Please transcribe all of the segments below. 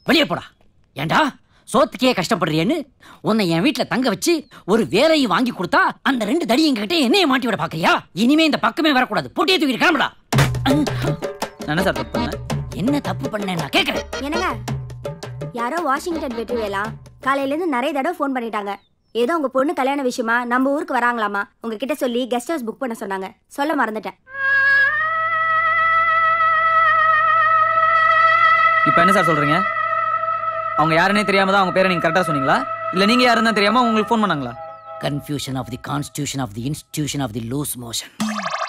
வெளியே போடா. ஏண்டா சோத்துக்கே கஷ்டப்படுறியேன்னு உன்னை என் வீட்டுல தங்க வச்சு ஒரு வேலையை வாங்கி கொடுத்தா அந்த 2 தடி எங்ககிட்ட என்னைய மாட்டி விட பாக்குறியா? இனிமே இந்த பக்கமே வரக்கூடாது. போட்டியை தூக்கிட்டு கிளம்புடா. என்ன சார் தப்பு பண்ண? என்ன தப்பு பண்ண நான் கேக்குறேன். என்னங்க யாரோ வாஷிங்டன் வெற்றிவேலா காலையில இருந்து நிறைய தடவை ஃபோன் பண்ணிட்டாங்க. ஏதோ உங்க பொண்ணு கல்யாண விஷயமா நம்ம ஊருக்கு வராங்களாமா. உங்ககிட்ட சொல்லி கெஸ்ட் ஹவுஸ் புக் பண்ண சொன்னாங்க. சொல்ல மறந்துட்டேன். இப்போ என்ன சார் சொல்றீங்க? அவங்க யாருன்னே தெரியாம தான் அவங்க பேரை நீங்க கரெக்டா சொன்னீங்களா? இல்ல நீங்க யாருன்னு தெரியாம உங்களுக்கு ஃபோன் பண்ணாங்களா? Confusion of the constitution of the institution of the loose motion.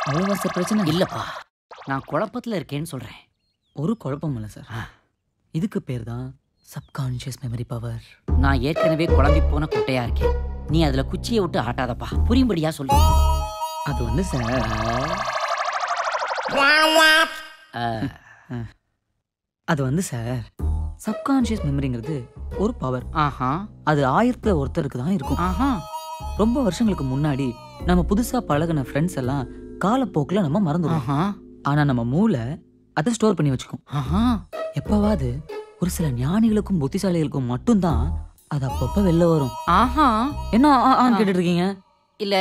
அவ்வளோ சார் பிரச்சனை இல்லப்பா, நான் குழப்பத்துல இருக்கேன்னு சொல்றேன். ஒரு குழப்பம் இல்லை சார். இதுக்கு பேர் தான் சப்கான்ஷியஸ் மெமரி பவர். நான் ஏற்கனவே குழம்பி போன குட்டையா இருக்கேன். நீ அதுல குச்சியை விட்டு ஆட்டாதப்பா. புரியும்படியா சொல்லு. அது வந்து சார் அது வந்து சார் சப்கான்ஷியஸ் மெமரிங்கிறது ஒரு பவர். அது 1000ல் ஒருத்தருக்கு தான் இருக்கும். ரொம்ப வருஷங்களுக்கு முன்னாடி நம்ம புதுசா பழகின ஃப்ரெண்ட்ஸ் எல்லாம் காலப்போக்கில் நம்ம மறந்துடுவோம். ஆனா நம்ம மூளை அதை ஸ்டோர் பண்ணி வச்சுக்கும். எப்பவாது ஒரு சில ஞானிகளுக்கும் புத்திசாலிகளுக்கும் மட்டும்தான் அது அப்பப்ப வெளில வரும். என்ன கேட்டுட்டு இருக்கீங்க? இல்ல,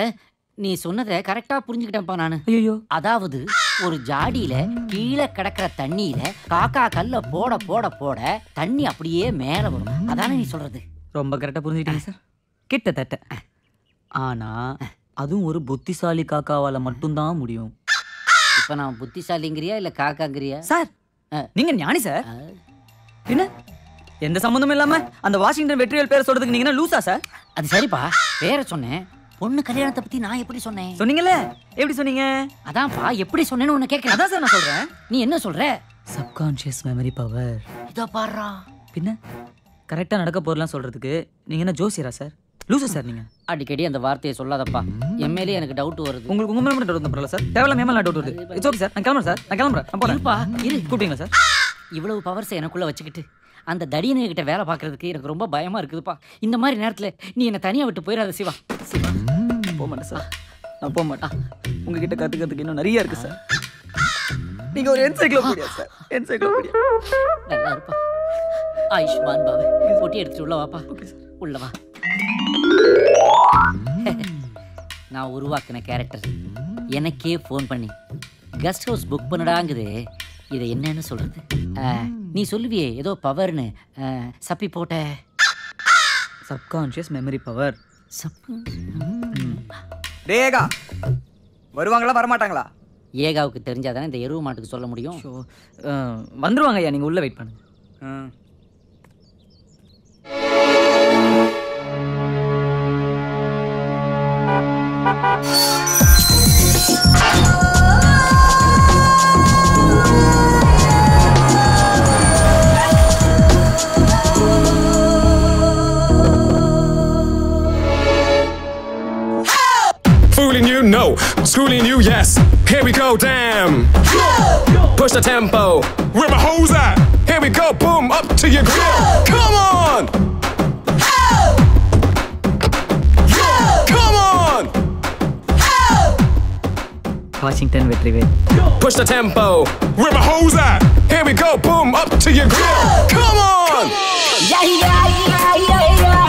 நீ சொன்னதை கரெக்டா புரிஞ்சுக்கிட்டேன்ப்பா நானு. ஐயோ, அதாவது ஒரு ஜாடியில கீழே கிடக்கிற தண்ணியில காக்கா கல்ல போட போட போட தண்ணி அப்படியே மேல வரும். அதானே நீ சொல்றது? ரொம்ப கரெக்டா புரிஞ்சுக்கிட்டீங்க சார். கிட்டத்தட்ட. ஆனா அதுவும் ஒரு புத்திசாலி காக்காவால மட்டும்தான் முடியும். இப்ப நான் புத்திசாலிங்கிறியா இல்ல காக்காங்கிறியா? சார் நீங்க ஞானி சார். என்ன எந்த சம்பந்தமும் இல்லாம அந்த வாஷிங்டன் வெற்றிவேல் பேரை சொல்றதுக்கு நீங்க என்ன லூசா சார்? அது சரிப்பா, பேரை சொன்னேன். பொண்ணு கல்யாணத்தை பத்தி நான் எப்படி சொன்னேன்? சொன்னீங்கல்ல, எப்படி சொன்னீங்க? அதான்ப்பா, எப்படி சொன்னேன்னு உன்னை கேட்கிறேன். அதான் சார் நான் சொல்றேன். நீ என்ன சொல்ற? Subconscious memory power. இதோ பாருடா. பின்ன கரெக்டா நடக்க போறலாம் சொல்றதுக்கு நீங்க என்ன ஜோசியரா சார்? லூசா சார் நீங்க? அடிக்கடி அந்த வார்த்தையை சொல்லாதப்பா. எம்எல்ஏ எனக்கு டவுட் வருது. உங்களுக்கு உங்க மேல டவுட் வரல சார். தேவலாம் மேல டவுட் வருது. It's okay sir. நான் கிளம்புறேன் சார். நான் கிளம்புறேன். நான் போறேன். இரு. கூப்பிட்டீங்களா சார்? இவ்வளவு பவர்ஸ் எனக்குள்ள வச்சுக்கிட்டு அந்த தடியனை கிட்ட வேலை பார்க்கறதுக்கு எனக்கு ரொம்ப பயமா இருக்குதுப்பா. இந்த மாதிரி நேரத்துல நீ என்ன தனியா விட்டு போயிடாத சிவா. சிவா போக மாட்டேன் சார். நான் போக மாட்டேன். உங்ககிட்ட கத்துக்கிறதுக்கு இன்னும் நிறைய இருக்கு சார். நீங்க ஒரு என்சைக்ளோபீடியா சார். என்சைக்ளோபீடியா. நல்லா இருப்பா. ஆயுஷ்மான் பாபு, போட்டி எடுத்துட்டு உள்ள வாப்பா. Okay sir. உள்ள வா. நான் உருவாக்கின கேரக்டர் எனக்கே ஃபோன் பண்ணி கெஸ்ட் ஹவுஸ் புக் பண்ணடாங்குது. இதை என்னன்னு சொல்றது? நீ சொல்லுவியே ஏதோ பவர்னு, சப்பி போட்ட. Subconscious memory power. ரேகா வருவாங்களா வரமாட்டாங்களா? ஏகாவுக்கு தெரிஞ்சாதானே இந்த எருவு மாட்டுக்கு சொல்ல முடியும். வந்துருவாங்க ஐயா, நீங்க உள்ள வெயிட் பண்ணுங்க. Fooling you, no. Schooling you, yes. Here we go, damn. Push the tempo. Where my hoes at? Here we go, boom, up to your grill. Come on. Come on. Washington Vetrivel. Push the tempo. Where my hoes at? Here we go, boom, up to your grill. Come on. Yeah, yeah, yeah, yeah, yeah.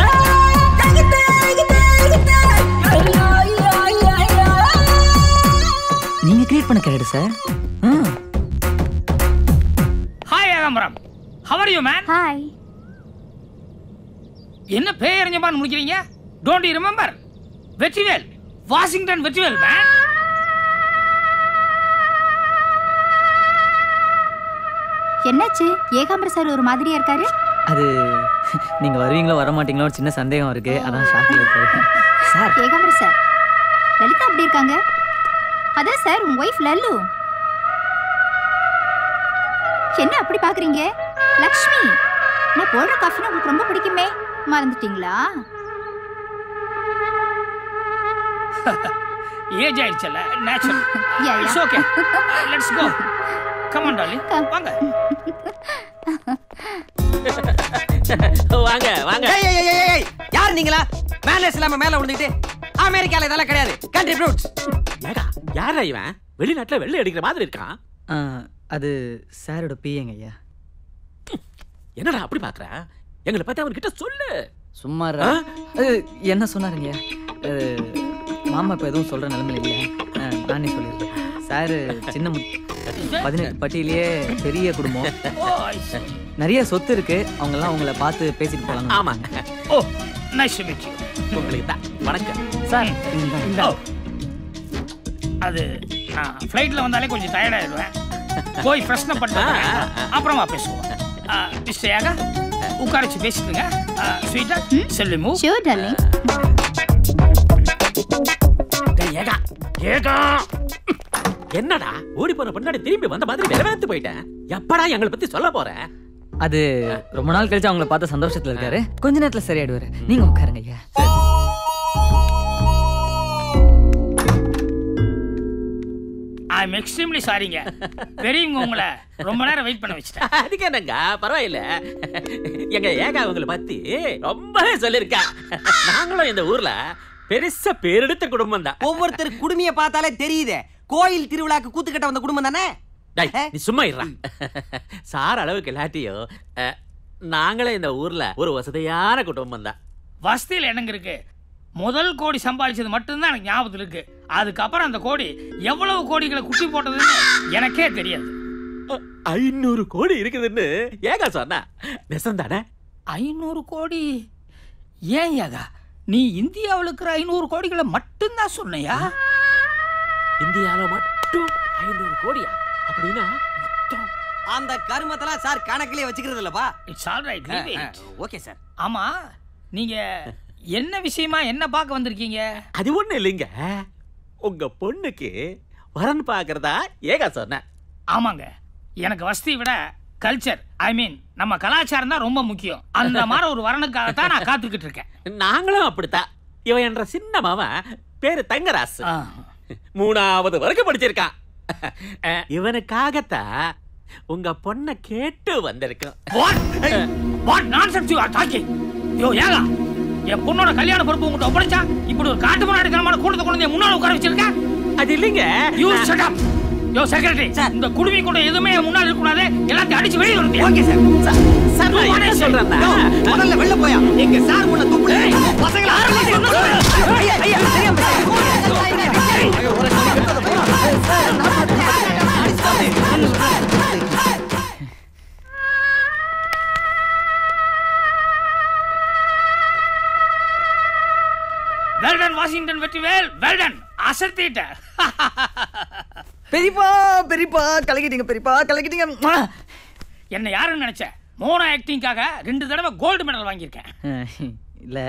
நீங்க create பண்ண character sir. Hi Ekambaram. how are you man? Hi. என்ன பேரஞ்சமான்னு முடிக்கிறீங்க? don't you remember? Vetrivel, Washington Vetrivel man. என்னாச்சு? Ekambaram sir ஒரு மாதிரியா இருக்காரு. அது நீங்க வருவீங்களோ வர மாட்டீங்களோ ஒரு சின்ன சந்தேகம் இருக்கு. அதான் ஷாக்ல இருக்காரு சார். ஏகாம்பரம் சார், லலிதா எப்படி இருக்காங்க? அதான் சார் உங்க வைஃப் லல்லு. என்ன அப்படி பாக்குறீங்க? லக்ஷ்மி, நான் போடுற காஃபினா உங்களுக்கு ரொம்ப பிடிக்குமே, மறந்துட்டீங்களா? ஏஜ் ஆயிடுச்சுல, natural. Yeah, it's yeah. Okay. Let's go. Come on darling. வாங்க. வாங்க வாங்க. யார் நீங்களா? மேனேஜ் இல்லாம மேல விழுந்துட்டு அமெரிக்கால இதெல்லாம் கிடையாது. Country fruits. ஏகா, யாரா இவன்? வெளிநாட்டுல வெள்ளை அடிக்கிற மாதிரி இருக்கான். அது சாரோட பிஏங்க ஐயா. என்னடா அப்படி பாக்குற? எங்களை பத்தி அவன்கிட்ட சொல்லு. சும்மா என்ன சொன்னாருங்க? மாமா இப்போ எதுவும் சொல்ற நிலைமையில இல்லையா? நானே சொல்லிடுறேன். சார் சின்ன 18 பட்டியிலேயே பெரிய குடும்பம், நிறைய சொத்து இருக்கு. அவங்கெல்லாம் உங்களை பார்த்து பேசிட்டு போலாம். ஆமாங்க. ஓ நைஸ் டு மீட் யூ. உங்களுக்கு தான் வணக்கம் சார். அது நான் ஃப்ளைட்டில் வந்தாலே கொஞ்சம் டயர்டாயிடுவேன். போய் ஃப்ரெஷ்னப் பண்ணிட்டு அப்புறமா பேசுவோம். மிஸ்டர் யாகா உட்காரச்சு பேசிட்டுங்க. ஸ்வீட்டா செல்லு மூவ். Sure darling. ஏகா ஏகா என்னடா ஓடி போன பொண்ணாடி திரும்பி வந்த மாதிரி விளையாட்டு போயிட்டேன். எப்படா எங்களை பத்தி சொல்ல போறேன்? அது ரொம்ப நாள் கழிச்சு அவங்கள பார்த்த சந்தோஷத்துல இருக்காரு. கொஞ்ச நேரத்துல சரியாயிடுவாரு. நீங்க உட்காருங்க ஐயா. ஐம் எக்ஸ்ட்ரீம்லி சாரிங்க. பெரியவங்க உங்களை ரொம்ப நேரம் வெயிட் பண்ண வச்சுட்டேன். அதுக்கு என்னங்க பரவாயில்ல. எங்க ஏகா உங்களை பத்தி ரொம்பவே சொல்லிருக்கா. நாங்களும் இந்த ஊர்ல பெருசா பேரெடுத்த குடும்பம் தான். ஒவ்வொருத்தர் குடுமைய பார்த்தாலே தெரியுதே, கோயில் திருவிழாக்கு கூத்துக்கட்ட வந்த குடும்பம் தானே. நீ சும்மா இருடா. சார் அளவுக்கு இல்லாட்டியோ நாங்களே இந்த ஊர்ல ஒரு வசதியான குடும்பம் தான். வசதியில் என்னங்க இருக்கு? முதல் கோடி சம்பாதிச்சது மட்டும்தான் எனக்கு ஞாபகத்தில் இருக்கு. அதுக்கப்புறம் அந்த கோடி எவ்வளவு கோடிகளை குட்டி போட்டதுன்னு எனக்கே தெரியாது. 500 கோடி இருக்குதுன்னு ஏகா சொன்னா நெசம் தானே? 500 கோடி? ஏன் ஏகா நீ இந்தியாவில் இருக்கிற 500 கோடிகளை மட்டும்தான் சொன்னையா? இந்தியாவில் மட்டும் 500 கோடியா? அப்படின்னா அந்த கருமத்தெல்லாம் சார் கணக்கிலே வச்சுக்கிறது இல்லப்பா. It's all right, leave it. Okay sir. ஆமா, நீங்க என்ன விஷயமா என்ன பார்க்க வந்திருக்கீங்க? அது ஒண்ணு இல்லைங்க, உங்க பொண்ணுக்கு வரன் பார்க்கறதா ஏகா சொன்னேன். ஆமாங்க, எனக்கு வசதி விட கல்ச்சர், ஐ மீன் நம்ம கலாச்சாரம் தான் ரொம்ப முக்கியம். அந்த மாதிரி ஒரு வரனுக்காகத்தான் நான் காத்துக்கிட்டு இருக்கேன். நாங்களும் அப்படித்தான். இவன் என்ற சின்ன மாமன் பேரு தங்கராசு, 3வது வரைக்கும் படிச்சிருக்கான். இவனுக்காகத்தான் உங்க பொண்ணை கேட்டு வந்திருக்கோம். What nonsense you are talking? யோ ஏகா, என் பொண்ணோட கல்யாண பொறுப்பு உங்கள்கிட்ட ஒப்படைச்சா இப்படி ஒரு காட்டு முன்னாடி தரமான கூட்டத்தை கொண்டு முன்னாடி உட்கார வச்சிருக்க? அது இல்லைங்க. You shut up. Yo secretary, இந்த குடுமி கூட எதுவுமே முன்னாடி இருக்க கூடாது. எல்லாத்தையும் அடிச்சு வெளிய வரணும். Okay sir. சார் நான் என்ன சொல்றேன்னா, முதல்ல வெளிய போயா. எங்க சார் பொண்ண துப்புல பசங்கள ஆரம்பிச்சு. ஐயா ஐயா வெல்டன் வாஷிங்டன் வெற்றிவேல், வெல்டன் அசத்திட்ட. பெரியப்பா பெரியப்பா கலக்கிட்டீங்க, பெரியப்பா கலக்கிட்டீங்க. என்ன யாருன்னு நினைச்ச? மோனோ ஆக்டிங்காக 2 தடவை கோல்டு மெடல் வாங்கியிருக்கேன். இல்ல,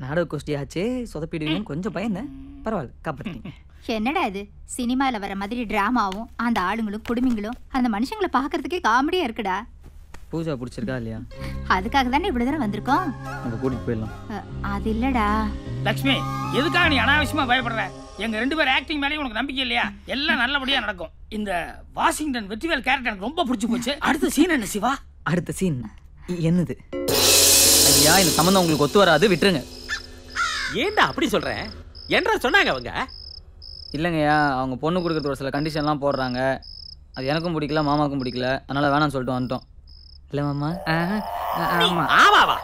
நாடக கோஷ்டி ஆச்சு, சொதப்பிடுவீங்கன்னு கொஞ்சம் பயந்தேன். பரவாயில்ல, காப்பாத்தீங்க. என்னடா இது, சினிமாவில் வர மாதிரி டிராமாவும் அந்த ஆளுங்களும் குடும்பங்களும் அந்த மனுஷங்களை பார்க்கறதுக்கே காமெடியா இருக்குடா. பூஜா பிடிச்சிருக்கா இல்லையா? அதுக்காக தானே இப்படி தானே வந்திருக்கோம். நம்ம கூட்டிட்டு போயிடலாம். அது இல்லடா லக்ஷ்மி, எதுக்காக நீ அனாவசியமா பயப்படுற? எங்க 2 பேர் ஆக்டிங் மேலேயும் உனக்கு நம்பிக்கை இல்லையா? எல்லாம் நல்லபடியா நடக்கும். இந்த வாஷிங்டன் வெற்றிவேல் கேரக்டர் எனக்கு ரொம்ப பிடிச்சு போச்சு. அடுத்த சீன் என்ன சிவா? அடுத்த சீன் என்னது? ஐயா, இந்த சம்பந்தம் உங்களுக்கு ஒத்து வராது, விட்டுருங்க. ஏன்டா அப்படி சொல்ற? என்ன சொன்னாங்க அவங்க? இல்லைங்கய்யா, அவங்க பொண்ணு கொடுக்குறது ஒரு சில கண்டிஷன்லாம் போடுறாங்க. அது எனக்கும் பிடிக்கல, மாமாவுக்கும் பிடிக்கல. அதனால வேணாம்னு சொல்லிட்டு வந்துட்டோம். இல்லை மாமா? ஆமாவா?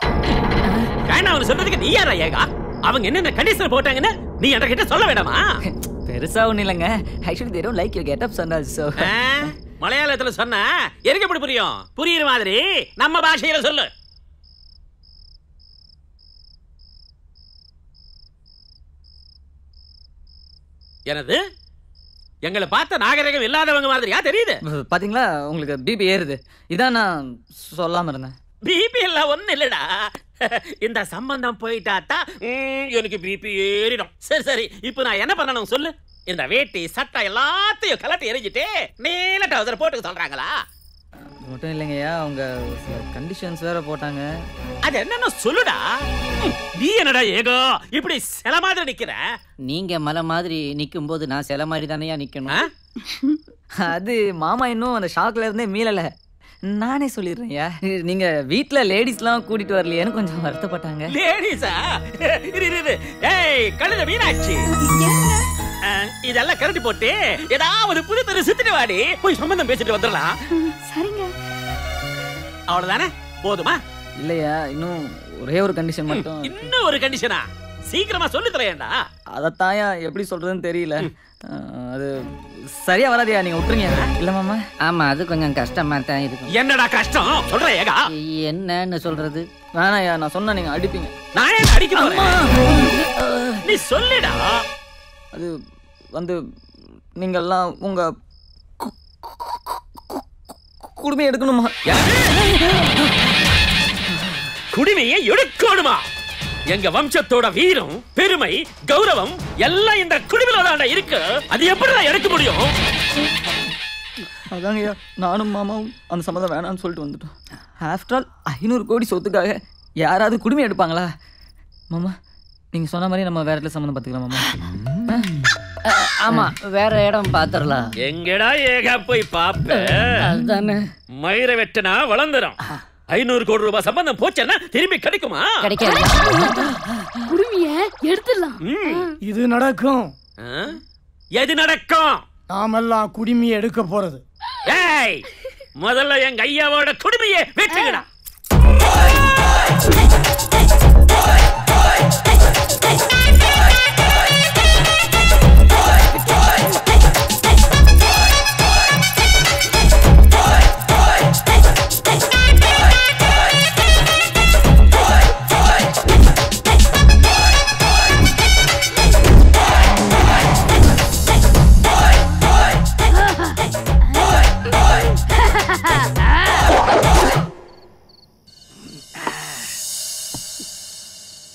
வேணா அவனு சொல்றதுக்கு நீ யாரா ஏகா? அவங்க என்னென்ன கண்டிஷன் போட்டாங்கன்னு நீ என்கிட்ட சொல்ல வேண்டாமா? பெருசா ஒன்றும் இல்லைங்க. Actually they don't like your get-up and also. மலையாளத்துல சொன்னா எனக்கு எப்படி புரியும்? புரியுற மாதிரி நம்ம பாஷையில சொல்லு. எனது எங்களை பார்த்த நாகரிகம் இல்லாதவங்க மாதிரியா தெரியுது? பாத்தீங்களா, உங்களுக்கு பிபி ஏறுது. இதான் நான் சொல்லாம இருந்தேன். பிபி எல்லாம் ஒண்ணு இல்லடா, இந்த சம்பந்தம் போயிட்டாத்தான் எனக்கு பிபி ஏறிடும். சரி சரி, இப்போ நான் என்ன பண்ணணும் சொல்லு. இந்த வேட்டி சட்டை எல்லாத்தையும் கலட்டி எரிஞ்சிட்டு நீல டவுசர் போட்டுக்க சொல்றாங்களா? மட்டும் இல்லைங்கய்யா, அவங்க கண்டிஷன்ஸ் வேற போட்டாங்க. அது என்னன்னு சொல்லுடா. நீ என்னடா ஏகோ இப்படி சில மாதிரி நிக்கிற? நீங்க மலை மாதிரி நிக்கும் போது நான் சில மாதிரி தானேயா நிக்கணும். அது மாமா இன்னும் அந்த ஷாக்ல இருந்தே மீளல. நானே சொல்லிடுறேன்யா, நீங்க வீட்ல லேடிஸ்லாம் கூட்டிட்டு வரலையேன்னு கொஞ்சம் வருத்தப்பட்டாங்க. லேடிஸா? ஏய் கழுத மீனாட்சி, இதெல்லாம் கரண்டி போட்டு ஏதாவது புது தெரு சுத்திட்டு வாடி, போய் சம்பந்தம் பேசிட்டு வந்துடலாம். சரிங்க. அவ்வளவுதானே? போதுமா? இல்லையா, இன்னும் ஒரே ஒரு கண்டிஷன் மட்டும். இன்னும் ஒரு கண்டிஷனா? சீக்கிரமா சொல்லி தரேன்டா. அதத்தாயா எப்படி சொல்றதுன்னு தெரியல. அது சரியா வராதியா, நீங்க விட்டுருங்க. இல்ல மாமா. ஆமா, அது கொஞ்சம் கஷ்டமா தான் இருக்கும். என்னடா கஷ்டம் சொல்றேன் ஏகா? என்னன்னு சொல்றது? வேணாயா, நான் சொன்னா நீங்க அடிப்பீங்க. நான் ஏன் அடிக்க போறேன்? நீ சொல்லுடா. அது வந்து நீங்கெல்லாம் உங்க குடுமையை எடுக்கணுமா? குடுமையை எடுக்கணுமா? எங்க வம்சத்தோட வீரம், பெருமை, கௌரவம் எல்லாம் இந்த குடுமையில தான் இருக்கு. அது எப்படி எடுக்க முடியும்? அதாங்கய்யா, நானும் மாமாவும் அந்த சம்மதம் வேணாம்னு சொல்லிட்டு வந்துட்டோம். ஆஃப்டர் ஆல் 500 கோடி சொத்துக்காக யாராவது குடுமை எடுப்பாங்களா? மாமா, நீங்க சொன்ன மாதிரி நம்ம வேற இடத்துல சம்மந்தம் பார்த்துக்கலாம் மாமா. ஆமா, வேற இடம் பாத்துறலாம். எங்கடா ஏகா போய் பாப்ப? அதுதானே. மயிரை வெட்டனா வளர்ந்துரும். 500 கோடி ரூபாய் சம்பந்தம் போச்சேன்னா திரும்பி கிடைக்குமா? கிடைக்காது. குடுமிய எடுத்துடலாம். இது நடக்கும். எது நடக்கும்? நாமெல்லாம் குடுமியை எடுக்க போறது. ஏய், முதல்ல எங்க ஐயாவோட குடுமையை வெட்டுங்கடா.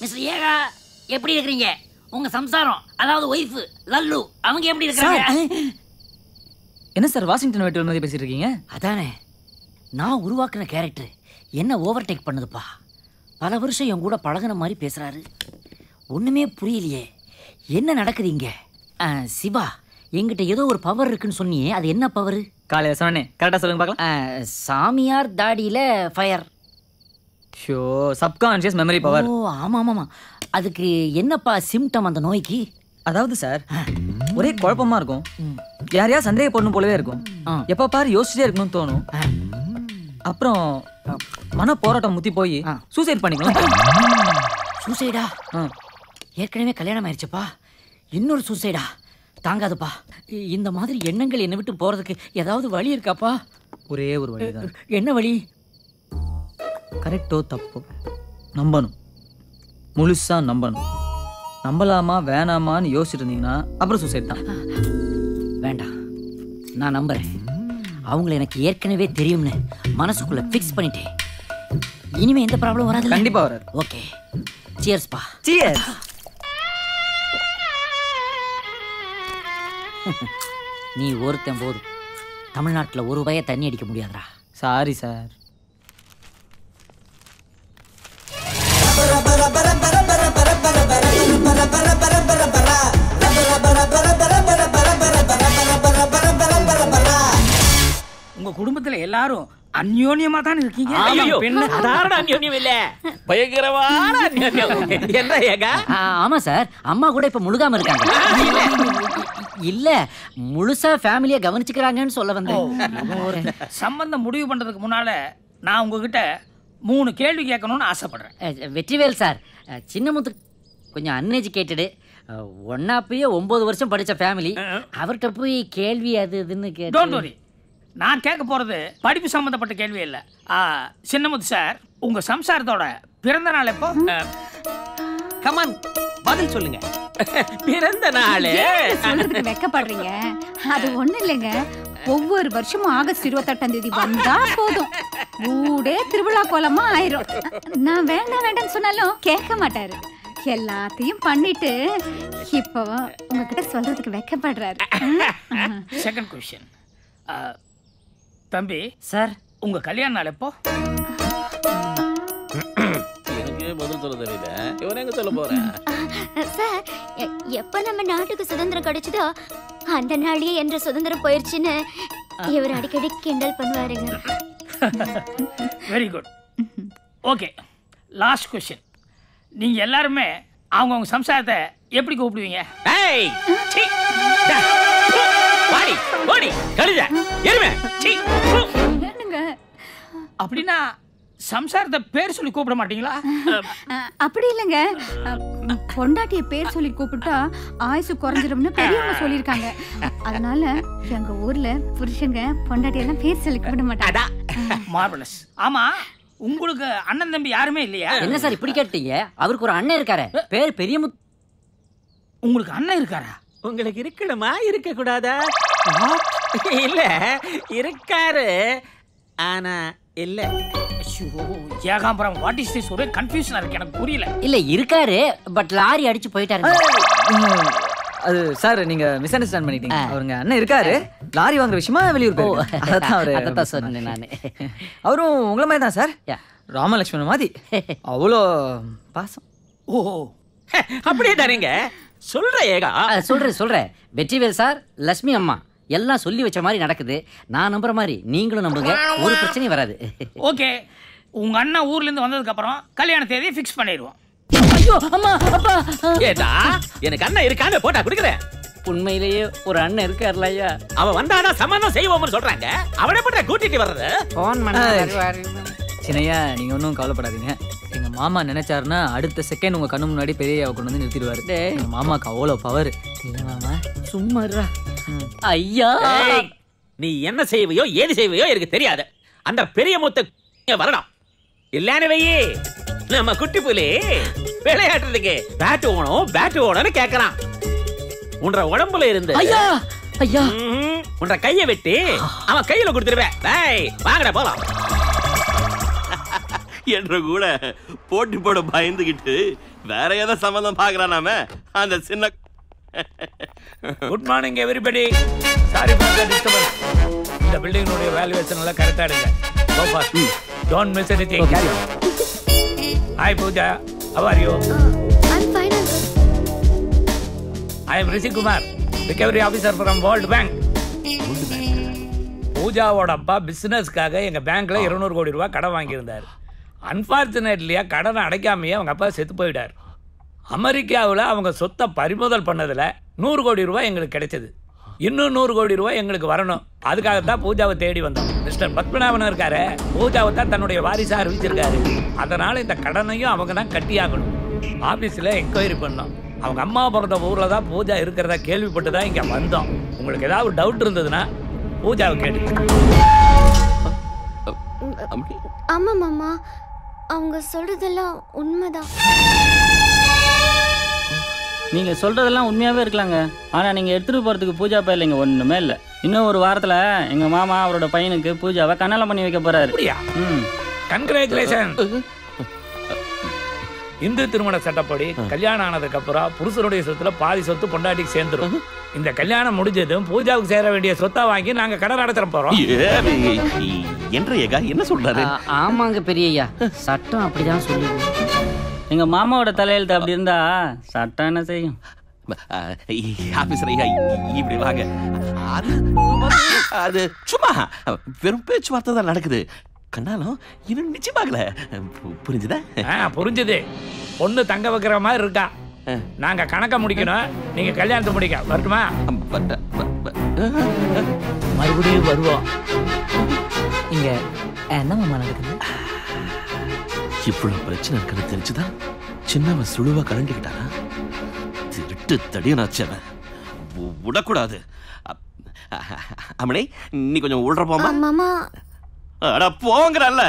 மிஸ்டர் ஏகா, எப்படி இருக்கீங்க? உங்க சம்சாரம், அதாவது ஒய்ஃப் லல்லு, அவங்க எப்படி இருக்காங்க? என்ன சார் வாஷிங்டன் வெட்டுவல் மாதிரி பேசிட்டு இருக்கீங்க? அதானே, நான் உருவாக்குன கேரக்டர் என்ன ஓவர்டேக் பண்ணுதுப்பா. பல வருஷம் என் கூட பழகுன மாதிரி பேசுறாரு. ஒண்ணுமே புரியலையே, என்ன நடக்குது இங்க? சிவா, என்கிட்ட ஏதோ ஒரு பவர் இருக்குன்னு சொன்னியே, அது என்ன பவர்? காலையில சொன்னே, கரெக்டா சொல்லுங்க பார்க்கலாம். சாமியார் தாடியில fire. Show, subconscious memory power. Oh, ஆமா ஆமா. அதுக்கு என்னப்பா சிம்டம் அந்த நோய்க்கு? அதாவது சார், ஒரே குழப்பமா இருக்கும். யாரையா சந்தேகப்படணும் போலவே இருக்கும். எப்ப பாரு யோசிச்சுட்டே இருக்கணும்னு தோணும். அப்புறம் மன போராட்டம் முத்தி போய் சூசைட் பண்ணிக்கலாம். சூசைடா? ஏற்கனவே கல்யாணம் ஆயிடுச்சுப்பா, இன்னொரு சூசைடா? தாங்காதுப்பா. இந்த மாதிரி எண்ணங்கள் என்னை விட்டு போறதுக்கு ஏதாவது வழி இருக்காப்பா? ஒரே ஒரு வழிதான். என்ன வழி? கரெக்டோ தப்போ நம்பணும், முழுசா நம்பணும். நம்பலாமா வேணாமான்னு யோசிச்சுட்டு இருந்தீங்கன்னா அப்புறம் சூசைட் தான். வேண்டாம், நான் நம்புறேன். அவங்கள எனக்கு ஏற்கனவே தெரியும்னு மனசுக்குள்ள ஃபிக்ஸ் பண்ணிட்டேன். இனிமே எந்த ப்ராப்ளம் வராது. கண்டிப்பா வராது. ஓகே, சியர்ஸ் பா. சியர்ஸ். நீ ஒருத்தன் போதும், தமிழ்நாட்டில் ஒரு ரூபாயை தண்ணி அடிக்க முடியாதுடா. Sorry sir. உங்க குடும்பத்துல எல்லாரும் அந்யோன்யமா தான் இருக்கீங்க. அந்யோன்யம் இல்ல, பயங்கரமான அந்யோன்யம். என்ன ஏகா? ஆமா சார், அம்மா கூட இப்ப முழுகாம இருக்காங்க. இல்ல, முழுசா ஃபேமிலியை கவனிச்சுக்கிறாங்கன்னு சொல்ல வந்தேன். சம்பந்தம் முடிவு பண்றதுக்கு முன்னால நான் உங்ககிட்ட 3 கேள்வி கேட்கணும்னு ஆசைப்படுறேன். வெற்றிவேல் சார், சின்னமுத்து கொஞ்சம் அன்எஜுகேட்டடு. ஒன்னாப்பயே 9 வருஷம் படிச்ச ஃபேமிலி. அவர்கிட்ட போய் கேள்வி அது இதுன்னு டோன்ட் வரி, நான் கேட்க போறது படிப்பு சம்பந்தப்பட்ட கேள்வி இல்ல. சின்னமுத்து சார், உங்க சம்சாரத்தோட பிறந்த நாள் எப்போ? கமான், பதில் சொல்லுங்க. பிறந்த நாள் சொல்றதுக்கு வெக்கப்படுறீங்க. அது ஒண்ணு இல்லைங்க, ஒவ்வொரு வருஷமும் ஆகஸ்ட் 28ஆம் தேதி வந்தா போதும், ஊடே திருவிழா கோலமா ஆயிரும். நான் வேண்டாம் வேண்டாம்னு சொன்னாலும் கேட்க மாட்டாரு. எல்லாத்தையும் பண்ணிட்டு இப்போ உங்ககிட்ட சொல்றதுக்கு வெக்கப்படுறாரு. Second question. தம்பி சார், உங்க கல்யாண நாள் எப்போ? எனக்கு பதில் சொல்ல தெரியல, இவன் எங்க சொல்ல போறேன்? சார், எப்ப நம்ம நாட்டுக்கு சுதந்திரம் கிடைச்சதோ அந்த நாளையே என்ற சுதந்திரம் போயிருச்சுன்னு இவர் அடிக்கடி கிண்டல் பண்ணுவாருங்க. Very good. Okay, last question. நீங்க எல்லாருமே அவங்கவுங்க சம்சாரத்தை எப்படி கூப்பிடுவீங்க? ஏய், சீ, டா, வாடி, ஓடி, கழுத, எருமை, சீ. என்னங்க அப்படின்னா சம்சாரத்தை பேர் சொல்லி கூப்பிட மாட்டீங்களா? அப்படி இல்லைங்க, பொண்டாட்டிய பேர் சொல்லி கூப்பிட்டா ஆயுசு குறைஞ்சிரும்னு பெரியவங்க சொல்லியிருக்காங்க. அதனால எங்க ஊர்ல புருஷங்க பொண்டாட்டியெல்லாம் பேர் சொல்லி கூப்பிட மாட்டாங்க. மார்வலஸ். ஆமா, உங்களுக்கு அண்ணன் தம்பி யாருமே இல்லையா? என்ன சார் இப்படி கேட்டீங்க? அவருக்கு ஒரு அண்ணன் இருக்காரு, பேர் பெரியமுத்து. உங்களுக்கு அண்ணன் இருக்காரா? உங்களுக்கு இருக்கணுமா இருக்க கூடாதா? இல்ல இருக்காரு, ஆனா இல்ல. Ekambaram, what is this? ஒரே கன்ஃபியூஷனா இருக்கு, எனக்கு புரியல. இல்ல இருக்காரு, பட் லாரி அடிச்சு போயிட்டாரு. அது சார் நீங்க மிஸ் அண்டர்ஸ்டாண்ட் பண்ணிட்டீங்க. அவருங்க அண்ணன் இருக்காரு, லாரி வாங்குற விஷயமா வெளியூர் போய். அதான் சொன்னேன் நானு. அவரும் உங்களை மாதிரி தான் சார், ராமலட்சுமணன் மாதிரி. அவ்வளோ பாசம். ஓ அப்படியே தானேங்க சொல்ற. ஏகா சொல்றேன். வெற்றிவேல் சார், லட்சுமி அம்மா எல்லாம் சொல்லி வச்ச மாதிரி நடக்குது. நான் நம்புற மாதிரி நீங்களும் நம்புங்க, ஒரு பிரச்சனையும் வராது. ஓகே, உங்க அண்ணன் ஊர்ல இருந்து வந்ததுக்கு அப்புறம் கல்யாண தேதியை ஃபிக்ஸ் பண்ணிடுவோம். ஐயோ அம்மா அப்பா. ஏடா, எனக்கு அண்ணன் இருக்கான்னு போட்டா குடுக்குறேன். உண்மையிலேயே ஒரு அண்ணன் இருக்கார்ல ஐயா. அவன் வந்தானா சம்மந்தம் செய்வோம்னு சொல்றாங்க. அவனை போட்டா கூட்டிட்டு வர்றது. போன் பண்ண சின்னையா, நீங்க ஒன்றும் கவலைப்படாதீங்க. எங்க மாமா நினைச்சாருன்னா அடுத்த செகண்ட் உங்க கண்ணு முன்னாடி பெரிய கொண்டு வந்து நிறுத்திடுவாரு. எங்க மாமாக்கு அவ்வளோ பவர் இல்ல மாமா. சும்மா ஐயா, நீ என்ன செய்வையோ ஏது செய்வையோ எனக்கு தெரியாது. அந்த பெரிய முத்த வரணும். இல்லன்னு வையே, நம்ம குட்டி புலி விளையாட்டுறதுக்கு பேட் ஓணும்னு கேக்குறான். உன்ற உடம்புல இருந்து ஐயா ஐயா உன்ற கைய வெட்டி அவன் கையில கொடுத்துருவேன். வாங்கடா போலாம் என்ற கூட போட்டி போட பயந்துகிட்டு வேற ஏதோ சம்பந்தம் பாக்குறானாம அந்த சின்ன. Good morning everybody. Sorry for the disturbance. இந்த பில்டிங்கினுடைய வேல்யூவேஷன் எல்லாம் கரெக்டா எடுங்க. Go fast, don't miss anything. Hi Pooja, how are you? I am fine uncle. I am Rishi Kumar, recovery officer from World Bank. பூஜாவோட அப்பா பிசினஸ்க்காக எங்க பேங்க்ல 200 கோடி ரூபாய் கடன் வாங்கியிருந்தார். அன்பார்ச்சுனேட்லியா கடனை அடைக்காமையே அவங்க அப்பா செத்து போயிட்டார். அமெரிக்காவில் அவங்க சொத்தை பறிமுதல் பண்ணதில் 100 கோடி ரூபாய் எங்களுக்கு கிடைச்சது. இன்னும் 100 கோடி ரூபாய் எங்களுக்கு வரணும். அதுக்காகத்தான் பூஜாவை தேடி வந்தோம். மிஸ்டர் பத்மநாபன் இருக்காரு, பூஜாவை தான் தன்னுடைய வாரிசாக அறிவிச்சிருக்காரு. அதனால் இந்த கடனையும் அவங்க தான் கட்டியாகணும். ஆஃபீஸில் என்கொயரி பண்ணோம். அவங்க அம்மா பிறந்த ஊரில் தான் பூஜா இருக்கிறதா கேள்விப்பட்டு தான் இங்கே வந்தோம். உங்களுக்கு ஏதாவது டவுட் இருந்ததுன்னா பூஜாவை கேட்டு. ஆமா மாமா, அவங்க சொல்றதெல்லாம் உண்மைதான். நீங்க சொல்றதெல்லாம் உண்மையாவே இருக்கலாங்க. ஆனா நீங்க எடுத்துட்டு போறதுக்கு பூஜா பேர்ல இங்க ஒண்ணுமே இல்ல. இன்னும் ஒரு வாரத்துல எங்க மாமா அவரோட பையனுக்கு பூஜாவை கண்ணாலம் பண்ணி வைக்க போறாரு. கங்க்ராச்சுலேஷன். இந்து திருமண சட்டப்படி கல்யாணம் ஆனதுக்கு அப்புறம் புருஷனுடைய சொத்துல பாதி சொத்து பொண்டாட்டிக்கு சேர்ந்துரும். இந்த கல்யாணம் முடிஞ்சதும் பூஜாவுக்கு சேர வேண்டிய சொத்தா வாங்கி நாங்க கடன் நடத்த போறோம். என்ன சொல்றாரு? ஆமாங்க பெரியய்யா, சட்டம் அப்படிதான் சொல்லுது. எங்க மாமாவோட தலையெழுத்து அப்படி இருந்தா சட்டம் என்ன செய்யும்? ஆபீசர் ஐயா, இப்படி வாங்க. அது சும்மா வெறும் பேச்சுவார்த்தை தான் நடக்குது. கண்ணாலும் இன்னும் நிச்சயமாகல. புரிஞ்சுதா? புரிஞ்சுது. பொண்ணு தங்க வைக்கிற மாதிரி இருக்கா. நாங்க கணக்க முடிக்கணும், நீங்க கல்யாணத்தை முடிக்க வரட்டுமா? மறுபடியும் வருவோம். இங்க என்ன மாமா நடக்குது? இவ்வளவு பிரச்சனை இருக்குன்னு தெரிஞ்சுதான் சின்னவன் சுழுவா கலண்டிக்கிட்டானா? திருட்டு தடியனாச்சவன் விடக்கூடாது. அம்மனே, நீ கொஞ்சம் உள்ற போமா. மாமா அட போங்கறல்ல.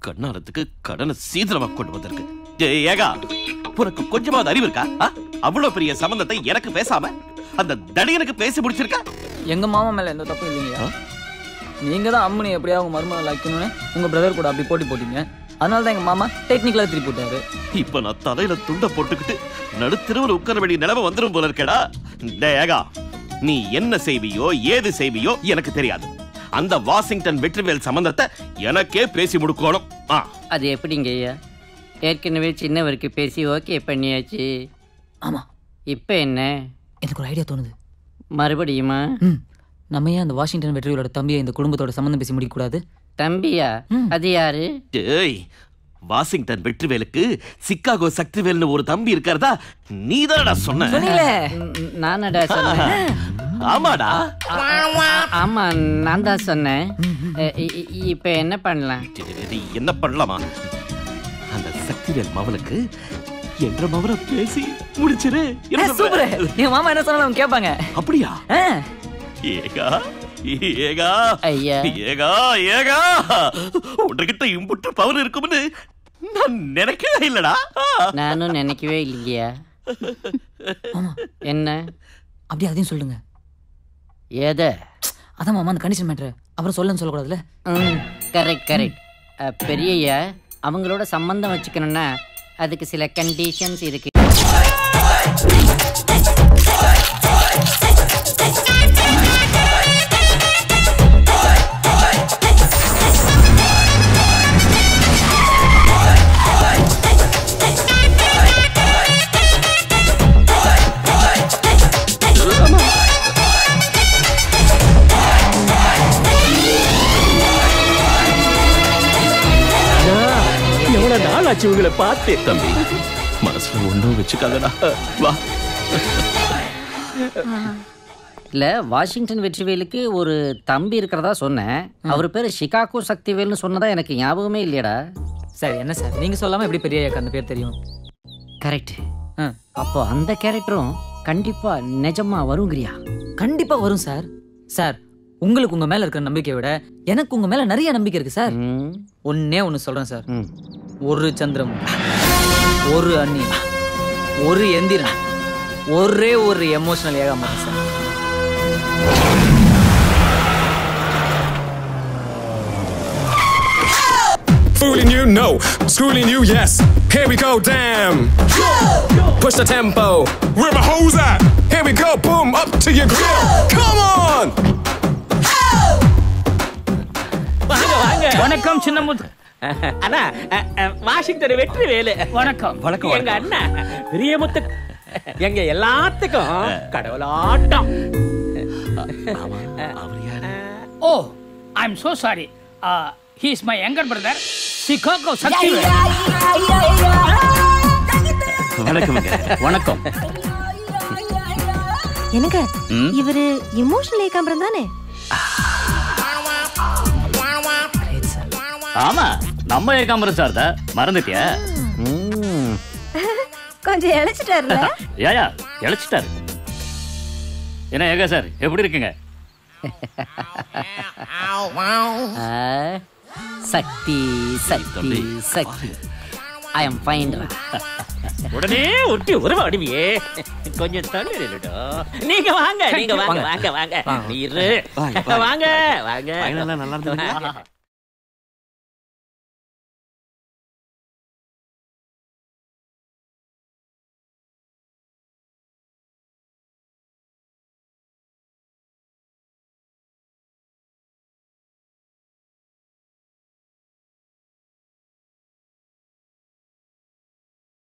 கண்ணாரத்துக்கு கடனை சீதளமா கொண்டு வந்திருக்கு. ஏகா, உனக்கு கொஞ்சமாவது அறிவு இருக்கா? அவ்வளவு பெரிய சம்பந்தத்தை எனக்கு பேசாம அந்த தடியனுக்கு பேசி முடிச்சிருக்க. எங்க மாமா மேல எந்த தப்பும் இல்லைங்க. நீங்க தான் அம்மனி எப்படியா உங்க மருமகளை வைக்கணும்னு உங்க பிரதர் கூட அப்படி போட்டி போட்டீங்க. அதனால தான் எங்க மாமா டெக்னிக்கலா திருப்பி போட்டாரு. இப்ப நான் தலையில துண்ட போட்டுக்கிட்டு நடுத்தெருவில் உட்கார வேண்டிய நிலைமை வந்துரும் போல இருக்கடா. ஏகா, நீ என்ன செய்வியோ ஏது செய்வியோ எனக்கு தெரியாது. அந்த வாஷிங்டன் வெற்றிவேல் சம்பந்தத்தை எனக்கே பேசி முடிக்கணும். அது எப்படிங்க ஐயா? ஏற்கனவே சின்னவருக்கு பேசி ஓகே பண்ணியாச்சு. ஆமா, இப்ப என்ன? எனக்கு ஒரு ஐடியா தோணுது. மறுபடியுமா? நம்ம ஏன் அந்த வாஷிங்டன் வெற்றிவேலோட தம்பியை இந்த குடும்பத்தோட சம்பந்தம் பேசி முடிக்க கூடாது? தம்பியா? அது யாரு? வாஷிங்டன் வெற்றிவேலுக்கு சிக்காகோ சக்திவேல்னு ஒரு தம்பி இருக்கிறதா நீதானடா சொன்ன? நானடா சொன்னேன். ஆமாடா. ஆமா, நான் தான் சொன்னேன். இப்ப என்ன பண்ணலாம்? என்ன பண்ணலாமா? அந்த சக்திவேல் மவனுக்கு என்ற மவனை பேசி முடிச்சிரு. சூப்பர். என் மாமா என்ன சொன்னாலும் கேட்பாங்க. அப்படியா? ஏகா ஏகா ஐயா ஏகா ஏகா, உன்கிட்ட இம்புட்டு பவர் இருக்கும்னு நான் நினைக்கவே இல்லடா. நானும் நினைக்கவே இல்லையா. என்ன அப்படி அதையும் சொல்லுங்க. ஏத அதான் மாமா அந்த கண்டிஷன் மேட்ரு அப்புறம் சொல்லன்னு சொல்லக்கூடாதுல்ல. Correct correct. பெரியய்யா அவங்களோட சம்பந்தம் வச்சுக்கணும்னா அதுக்கு சில கண்டிஷன்ஸ் இருக்கு. எவ்வளவு நாள் ஆச்சு உங்களை பார்த்து. தம்பி மனசுல ஒன்றும் வச்சுக்காதடா. வா. இல்ல, வாஷிங்டன் வெற்றிவேலுக்கு ஒரு தம்பி இருக்கிறதா சொன்னேன். அவர் பேரு சிகாகோ சக்திவேல்னு சொன்னதா எனக்கு ஞாபகமே இல்லையடா. சார் என்ன சார் நீங்க சொல்லாம எப்படி பெரிய அந்த பேர் தெரியும்? கரெக்ட். அப்போ அந்த கேரக்டரும் கண்டிப்பா நிஜமா வருங்கிறியா? கண்டிப்பா வரும் சார். சார் உங்களுக்கு உங்க மேல இருக்கிற நம்பிக்கையை விட எனக்கு உங்க மேல நிறைய நம்பிக்கை இருக்கு சார். ஒன்னே ஒன்னு சொல்றேன் சார். ஒரு சந்திரம், ஒரு அந்நியன், ஒரு எந்திரன், ஒரே ஒரு எமோஷனல் ஏகாம sir. Fooling you, no. Schooling you, yes. Here we go, damn. Push the tempo. Where my hoes at? Here we go, boom, up to your grill. Come on. வணக்கம் சின்னமுத்து. அண்ணா வாஷிங்டன் வெற்றிவேலு. வணக்கம். வணக்கம். எங்க அண்ணா பெரியமுத்து எங்க எல்லாத்துக்கும் கடவுளாட்டம். Oh, I am so sorry. He is my younger brother, Chicago Saktivel. வணக்கம். வணக்கம். எனக்கு இவரு எமோஷனல் ஏகாம்பரம் தானே? ஆமா, நம்ம ஏகாம்பரம் சார் தான். மறந்துட்டியா? கொஞ்சம் இழைச்சிட்டாருல. ஏயா இழைச்சிட்டாரு. என்ன ஏகா சார் எப்படி இருக்கீங்க? சக்தி சக்தி சக்தி. ஐ அம் ஃபைன். உடனே ஒட்டி உருவாடுவியே. கொஞ்சம் தள்ளி நில்லுடா. நீங்க வாங்க, நீங்க வாங்க வாங்க வாங்க. நீரு வாங்க வாங்க. நல்லா இருந்தீங்க.